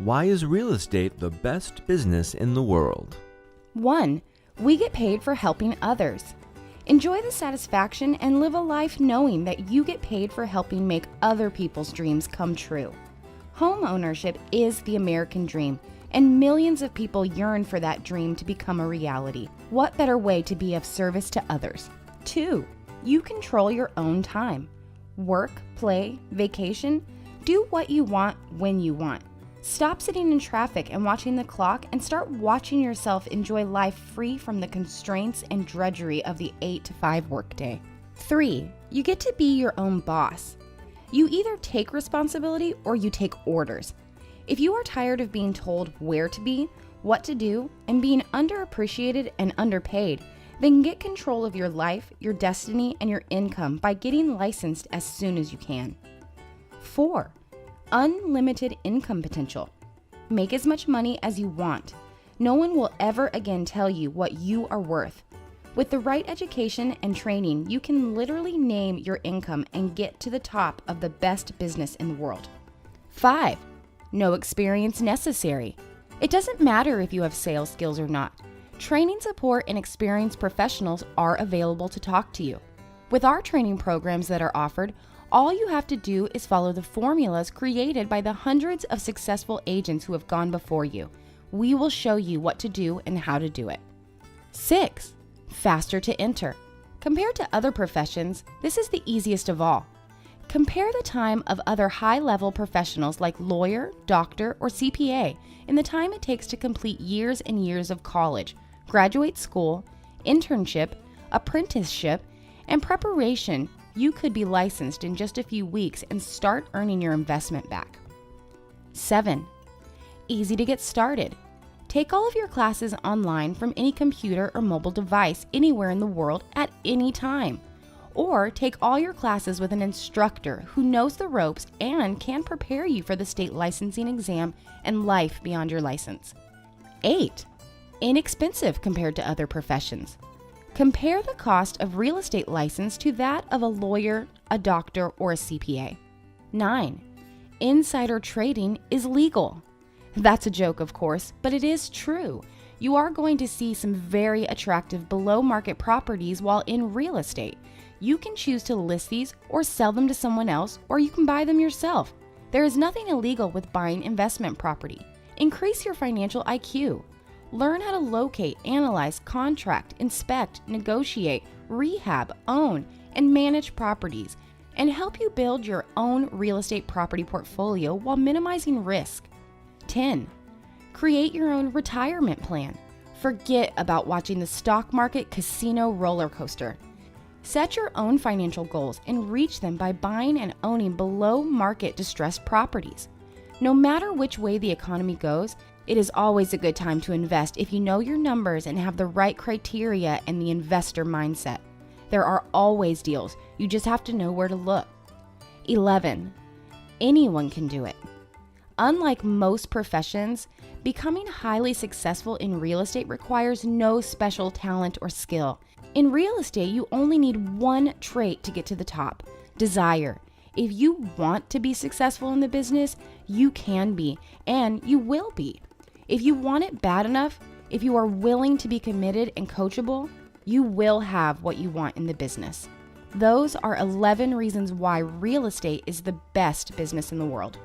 Why is real estate the best business in the world? 1. We get paid for helping others. Enjoy the satisfaction and live a life knowing that you get paid for helping make other people's dreams come true. Home ownership is the American dream, and millions of people yearn for that dream to become a reality. What better way to be of service to others? 2. You control your own time. Work, play, vacation, do what you want when you want. Stop sitting in traffic and watching the clock and start watching yourself enjoy life free from the constraints and drudgery of the 8 to 5 workday. 3. You get to be your own boss. You either take responsibility or you take orders. If you are tired of being told where to be, what to do, and being underappreciated and underpaid, then get control of your life, your destiny, and your income by getting licensed as soon as you can. 4. Unlimited income potential. Make as much money as you want. No one will ever again tell you what you are worth. With the right education and training, you can literally name your income and get to the top of the best business in the world. 5. No experience necessary. It doesn't matter if you have sales skills or not. Training support and experienced professionals are available to talk to you. With our training programs that are offered, all you have to do is follow the formulas created by the hundreds of successful agents who have gone before you. We will show you what to do and how to do it. 6. Faster to enter. Compared to other professions, this is the easiest of all. Compare the time of other high-level professionals like lawyer, doctor, or CPA and the time it takes to complete years and years of college, graduate school, internship, apprenticeship, and preparation. You could be licensed in just a few weeks and start earning your investment back. 7. Easy to get started. Take all of your classes online from any computer or mobile device anywhere in the world at any time. Or take all your classes with an instructor who knows the ropes and can prepare you for the state licensing exam and life beyond your license. 8. Inexpensive compared to other professions. Compare the cost of real estate license to that of a lawyer, a doctor, or a CPA. 9. Insider trading is legal. That's a joke, of course, but it is true. You are going to see some very attractive below-market properties while in real estate. You can choose to list these or sell them to someone else, or you can buy them yourself. There is nothing illegal with buying investment property. Increase your financial IQ. Learn how to locate, analyze, contract, inspect, negotiate, rehab, own, and manage properties, and help you build your own real estate property portfolio while minimizing risk. 10. Create your own retirement plan. Forget about watching the stock market casino roller coaster. Set your own financial goals and reach them by buying and owning below-market distressed properties. No matter which way the economy goes, it is always a good time to invest if you know your numbers and have the right criteria and the investor mindset. There are always deals. You just have to know where to look. 11. Anyone can do it. Unlike most professions, becoming highly successful in real estate requires no special talent or skill. In real estate, you only need one trait to get to the top: desire. If you want to be successful in the business, you can be, and you will be. If you want it bad enough, if you are willing to be committed and coachable, you will have what you want in the business. Those are 11 reasons why real estate is the best business in the world.